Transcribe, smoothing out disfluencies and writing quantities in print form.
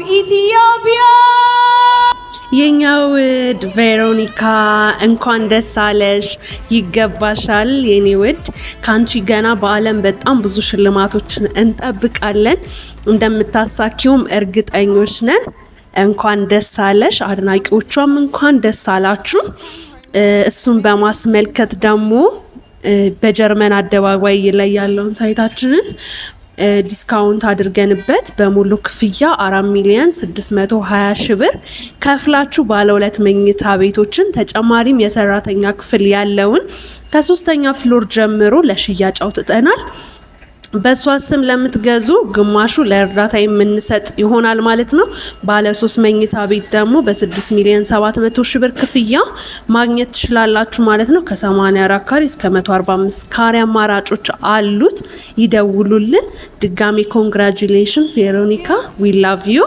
ኢትዮጵያ የኛው ውድ ቬሮኒካ እንኳን ደስ አለሽ ይገባሻል የኔ ውድ ካንቺ ገና በአለም በጣም ብዙ ሽልማቶችን እንጠብቃለን እንደምታሳኪውም እርግጠኞች ነን እንኳን ደስ አለሽ አድናቂዎቿም እንኳን ደስ አላችሁ እሱን በማስመልከት ደግሞ በጀርመን አደባባይ ላይ ያለውን ሳይታችንን ዲስካውንት አድርገንበት በሙሉ ክፍያ 4,620,000 ብር ከፍላችሁ ባለ ሁለት መኝታ ቤቶችን ተጨማሪም የሰራተኛ ክፍል ያለውን ከ3ኛ ፍሎር ጀምሮ ለሽያጭ አውጥተናል። በሷ ስም ለምትገዙ ግማሹ ለእርዳታ የምንሰጥ ይሆናል ማለት ነው። ባለ 3 መኝታ ቤት ደግሞ በ6,700,000 ብር ክፍያ ማግኘት ትችላላችሁ ማለት ነው። ከ84 ካሬ እስከ 145 ካሬ አማራጮች አሉት። ይደውሉልን። ድጋሚ ኮንግራቹሌሽን ቬሮኒካ ዊ ላቭ ዩ